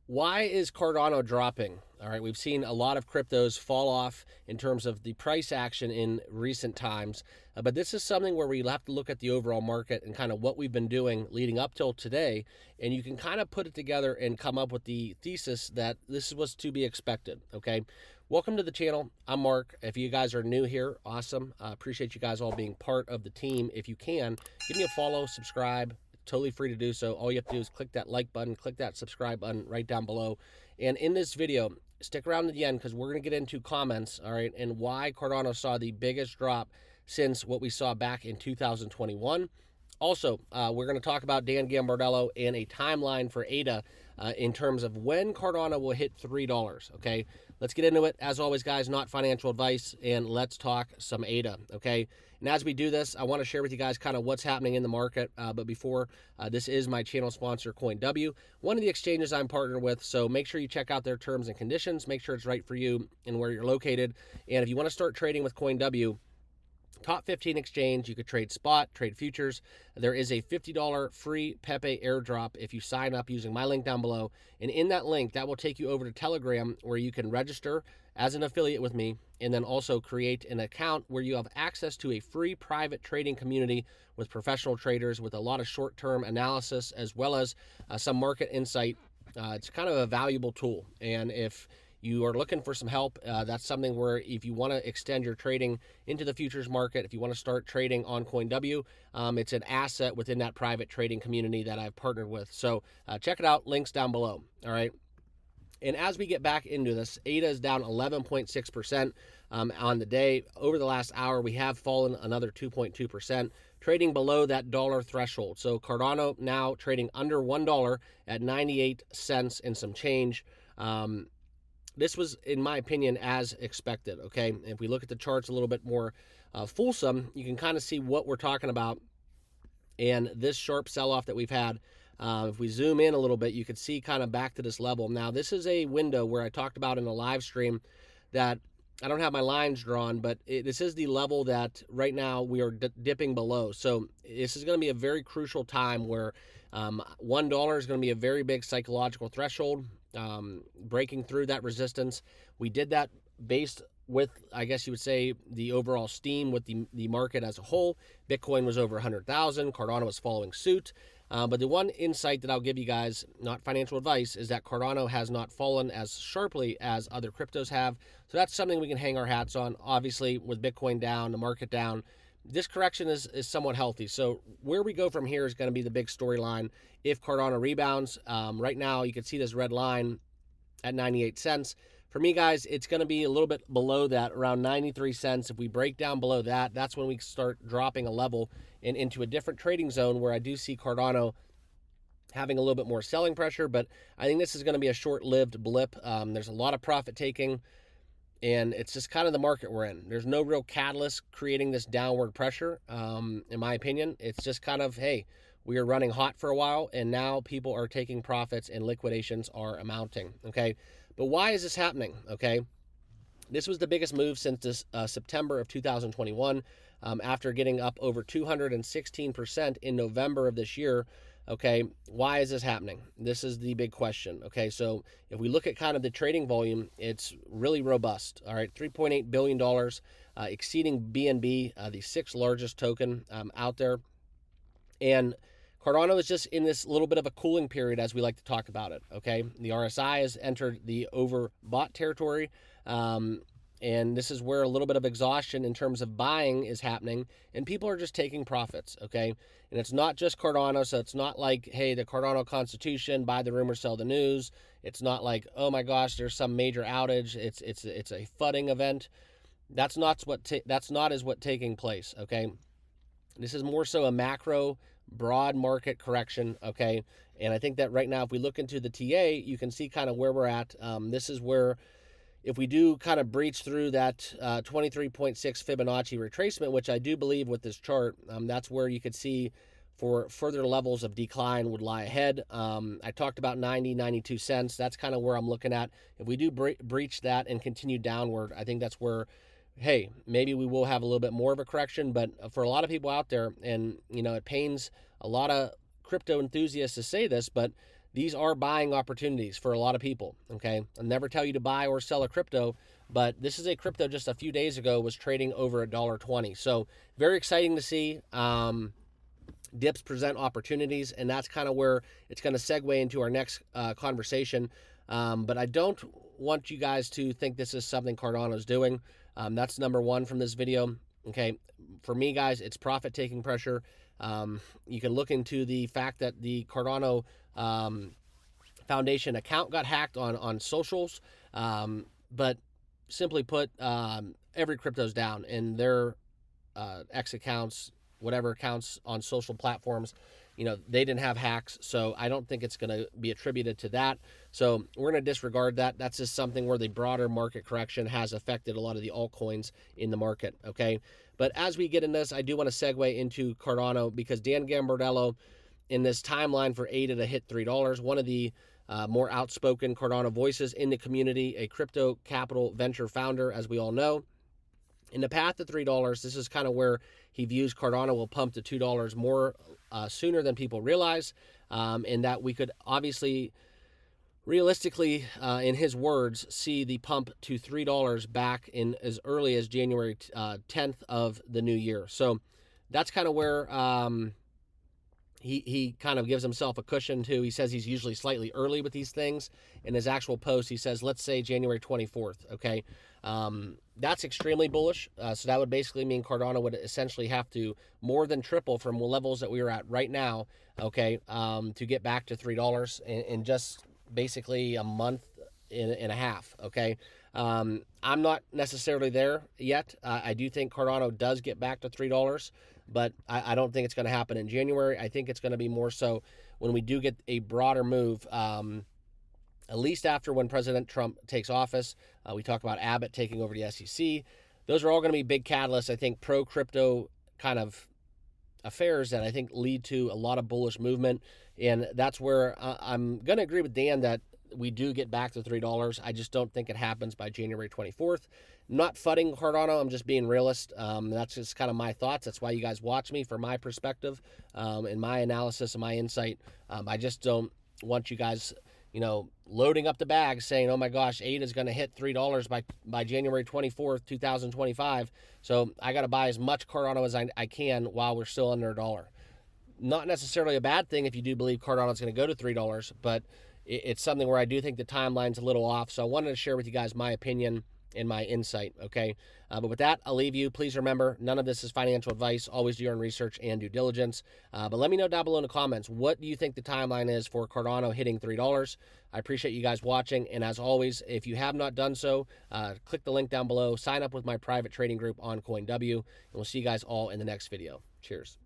Why is Cardano dropping? All right, we've seen a lot of cryptos fall off in terms of the price action in recent times, but this is something where we have to look at the overall market and kind of what we've been doing leading up till today, and you can kind of put it together and come up with the thesis that this was to be expected. Okay, welcome to the channel. I'm Mark. If you guys are new here, awesome. Appreciate you guys all being part of the team. If you can, give me a follow, subscribe. Totally free to do so. All you have to do is click that like button, click that subscribe button right down below. And in this video, stick around to the end because we're going to get into comments, all right, and why Cardano saw the biggest drop since what we saw back in 2021. Also, we're going to talk about Dan Gambardello and a timeline for ADA in terms of when Cardano will hit $3, okay? Let's get into it. As always, guys, not financial advice, and let's talk some ADA, okay? And as we do this, I want to share with you guys kind of what's happening in the market. But before, this is my channel sponsor, CoinW, one of the exchanges I'm partnered with. So make sure you check out their terms and conditions. Make sure it's right for you and where you're located. And if you want to start trading with CoinW, top 15 exchange, you could trade spot, trade futures. There is a $50 free Pepe airdrop if you sign up using my link down below. And in that link, that will take you over to Telegram where you can register as an affiliate with me and then also create an account where you have access to a free private trading community with professional traders with a lot of short-term analysis as well as some market insight. It's kind of a valuable tool. And if you are looking for some help, that's something where if you want to extend your trading into the futures market, if you want to start trading on CoinW, it's an asset within that private trading community that I've partnered with. So check it out, links down below, all right? And as we get back into this, ADA is down 11.6% on the day. Over the last hour, we have fallen another 2.2%, trading below that dollar threshold. So Cardano now trading under $1 at 98 cents and some change. This was, in my opinion, as expected, okay? If we look at the charts a little bit more fulsome, you can kind of see what we're talking about. And this sharp sell-off that we've had, if we zoom in a little bit, you can see kind of back to this level. Now, this is a window where I talked about in a live stream that I don't have my lines drawn, but this is the level that right now we are dipping below. So this is going to be a very crucial time where $1 is going to be a very big psychological threshold. Breaking through that resistance. We did that based with, I guess you would say, the overall steam with the market as a whole. Bitcoin was over 100,000. Cardano was following suit. But the one insight that I'll give you guys, not financial advice, is that Cardano has not fallen as sharply as other cryptos have. So that's something we can hang our hats on. Obviously, with Bitcoin down, the market down, this correction is somewhat healthy. So where we go from here is going to be the big storyline. If Cardano rebounds, right now you can see this red line at 98 cents. For me, guys, it's going to be a little bit below that, around 93 cents. If we break down below that, that's when we start dropping a level into a different trading zone where I do see Cardano having a little bit more selling pressure. But I think this is going to be a short-lived blip. There's a lot of profit taking. And it's just kind of the market we're in. There's no real catalyst creating this downward pressure, in my opinion. It's just kind of, hey, we are running hot for a while, and now people are taking profits and liquidations are amounting, okay? But why is this happening, okay? This was the biggest move since this, September of 2021, after getting up over 216% in November of this year. Okay, why is this happening? This is the big question. Okay, so if we look at kind of the trading volume, it's really robust. All right, $3.8 billion, exceeding BNB, the sixth largest token out there. And Cardano is just in this little bit of a cooling period, as we like to talk about it. Okay, the RSI has entered the overbought territory. And this is where a little bit of exhaustion in terms of buying is happening, and people are just taking profits, okay? And it's not just Cardano, so it's not like, hey, the Cardano Constitution, buy the rumor, sell the news. It's not like, oh my gosh, there's some major outage. It's a fudding event. That's not what's taking place, okay? This is more so a macro, broad market correction, okay? And I think that right now, if we look into the TA, you can see kind of where we're at. This is where, if we do kind of breach through that 23.6 Fibonacci retracement, which I do believe with this chart, that's where you could see for further levels of decline would lie ahead. I talked about 92 cents. That's kind of where I'm looking at. If we do breach that and continue downward, I think that's where, hey, maybe we will have a little bit more of a correction. But for a lot of people out there, and, you know, it pains a lot of crypto enthusiasts to say this, but these are buying opportunities for a lot of people. Okay, I'll never tell you to buy or sell a crypto, but this is a crypto just a few days ago was trading over $1.20. So very exciting to see. Dips present opportunities, and that's kind of where it's going to segue into our next conversation. But I don't want you guys to think this is something Cardano's doing. That's number one from this video. Okay, for me, guys, it's profit-taking pressure. You can look into the fact that the Cardano Foundation account got hacked on socials, but simply put, every crypto's down, and their X accounts, whatever accounts on social platforms, they didn't have hacks, so I don't think it's going to be attributed to that. So we're going to disregard that. That's just something where the broader market correction has affected a lot of the altcoins in the market, okay? But as we get in this, I do want to segue into Cardano, because Dan Gambardello, in this timeline for ADA to hit $3, one of the more outspoken Cardano voices in the community, a crypto capital venture founder, as we all know. In the path to $3, this is kind of where he views Cardano will pump to $2 more sooner than people realize, and that we could obviously, realistically, in his words, see the pump to $3 back in as early as January 10th of the new year. So that's kind of where he kind of gives himself a cushion too. He says he's usually slightly early with these things. In his actual post, he says, let's say January 24th, okay? That's extremely bullish. So that would basically mean Cardano would essentially have to more than triple from levels that we are at right now, okay, to get back to $3 in just basically a month and a half, okay? I'm not necessarily there yet. I do think Cardano does get back to $3, but I don't think it's going to happen in January. I think it's going to be more so when we do get a broader move, at least after when President Trump takes office. We talk about Abbott taking over the SEC. Those are all going to be big catalysts, I think, pro-crypto kind of affairs that I think lead to a lot of bullish movement. And that's where I'm going to agree with Dan that we do get back to $3. I just don't think it happens by January 24th. Not fudding Cardano. I'm just being realist. That's just kind of my thoughts. That's why you guys watch me, for my perspective and my analysis and my insight. I just don't want you guys, loading up the bag saying, oh my gosh, ADA is going to hit $3 by January 24th, 2025. So I got to buy as much Cardano as I can while we're still under $1. Not necessarily a bad thing if you do believe Cardano is going to go to $3, but it's something where I do think the timeline's a little off. So I wanted to share with you guys my opinion and my insight, okay? But with that, I'll leave you. Please remember, none of this is financial advice. Always do your own research and due diligence. But let me know down below in the comments, what do you think the timeline is for Cardano hitting $3? I appreciate you guys watching. And as always, if you have not done so, click the link down below. Sign up with my private trading group on CoinW. And we'll see you guys all in the next video. Cheers.